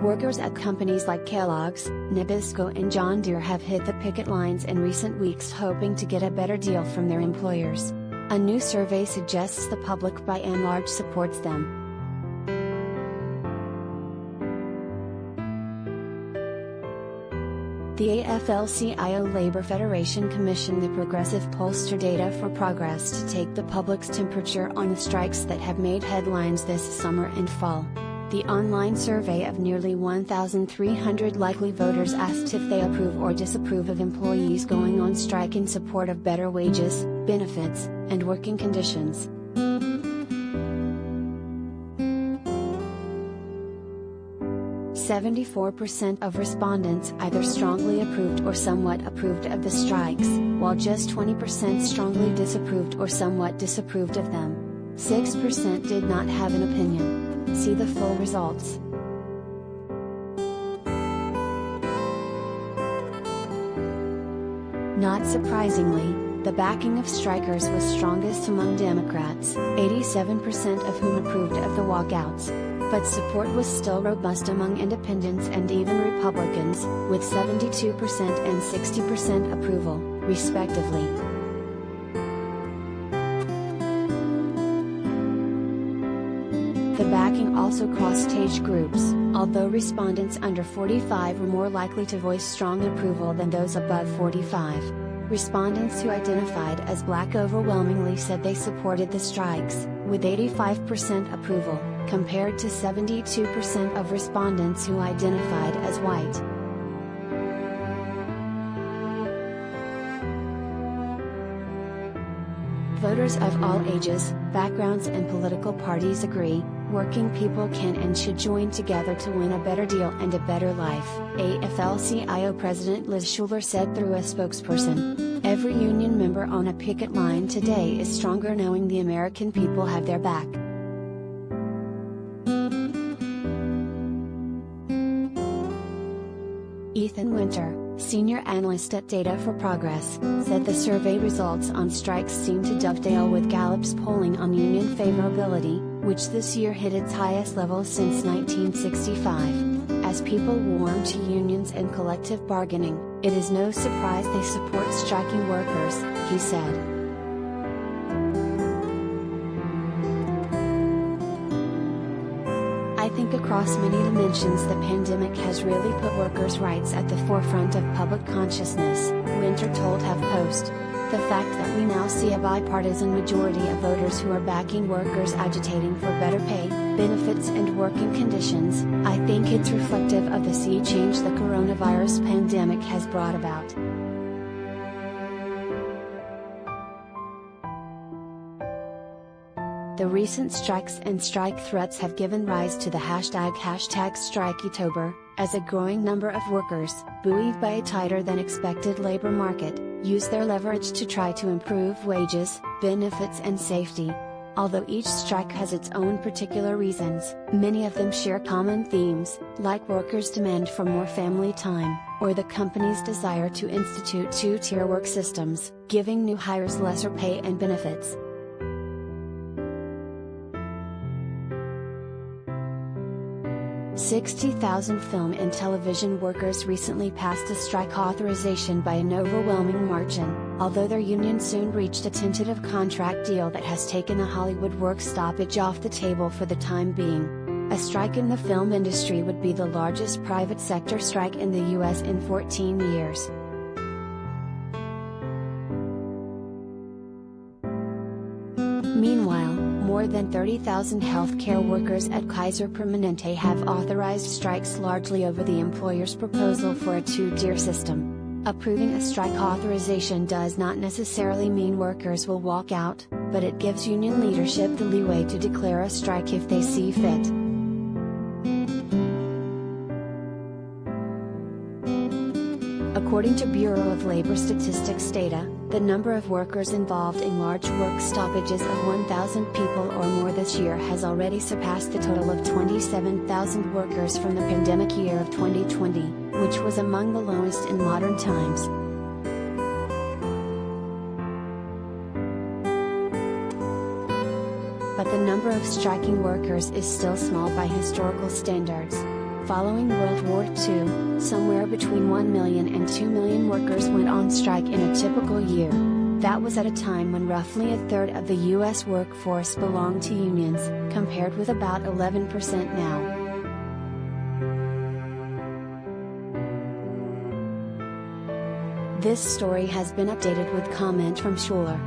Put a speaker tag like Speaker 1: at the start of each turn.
Speaker 1: Workers at companies like Kellogg's, Nabisco and John Deere have hit the picket lines in recent weeks hoping to get a better deal from their employers. A new survey suggests the public by and large supports them. The AFL-CIO Labor Federation commissioned the progressive pollster Data for Progress to take the public's temperature on the strikes that have made headlines this summer and fall. The online survey of nearly 1,300 likely voters asked if they approve or disapprove of employees going on strike in support of better wages, benefits, and working conditions. "74% of respondents either strongly approved or somewhat approved of the strikes, while just 20% strongly disapproved or somewhat disapproved of them. 6% did not have an opinion. See the full results. Not surprisingly, the backing of strikers was strongest among Democrats, 87% of whom approved of the walkouts. But support was still robust among independents and even Republicans, with 72% and 60% approval, respectively. The backing also crossed age groups, although respondents under 45 were more likely to voice strong approval than those above 45. Respondents who identified as Black overwhelmingly said they supported the strikes, with 85% approval, compared to 72% of respondents who identified as white. Voters of all ages, backgrounds and political parties agree, working people can and should join together to win a better deal and a better life, AFL-CIO President Liz Schuler said through a spokesperson. Every union member on a picket line today is stronger knowing the American people have their back. Ethan Winter, senior analyst at Data for Progress, said the survey results on strikes seem to dovetail with Gallup's polling on union favorability, which this year hit its highest level since 1965. As people warm to unions and collective bargaining, it is no surprise they support striking workers, he said. I think across many dimensions the pandemic has really put workers' rights at the forefront of public consciousness, Winter told HuffPost. The fact that we now see a bipartisan majority of voters who are backing workers agitating for better pay, benefits and working conditions, I think it's reflective of the sea change the coronavirus pandemic has brought about. The recent strikes and strike threats have given rise to the hashtag #StrikeEtober, as a growing number of workers, buoyed by a tighter than expected labor market, use their leverage to try to improve wages, benefits and safety. Although each strike has its own particular reasons, many of them share common themes, like workers' demand for more family time, or the company's desire to institute two-tier work systems, giving new hires lesser pay and benefits. "60,000 film and television workers recently passed a strike authorization by an overwhelming margin, although their union soon reached a tentative contract deal that has taken the Hollywood work stoppage off the table for the time being. A strike in the film industry would be the largest private sector strike in the U.S. in 14 years. Meanwhile, more than 30,000 healthcare workers at Kaiser Permanente have authorized strikes largely over the employer's proposal for a two-tier system. Approving a strike authorization does not necessarily mean workers will walk out, but it gives union leadership the leeway to declare a strike if they see fit. According to Bureau of Labor Statistics data, the number of workers involved in large work stoppages of 1,000 people or more this year has already surpassed the total of 27,000 workers from the pandemic year of 2020, which was among the lowest in modern times. But the number of striking workers is still small by historical standards. Following World War II, somewhere between 1 million and 2 million workers went on strike in a typical year. That was at a time when roughly a third of the U.S. workforce belonged to unions, compared with about 11% now. This story has been updated with comment from Schuler.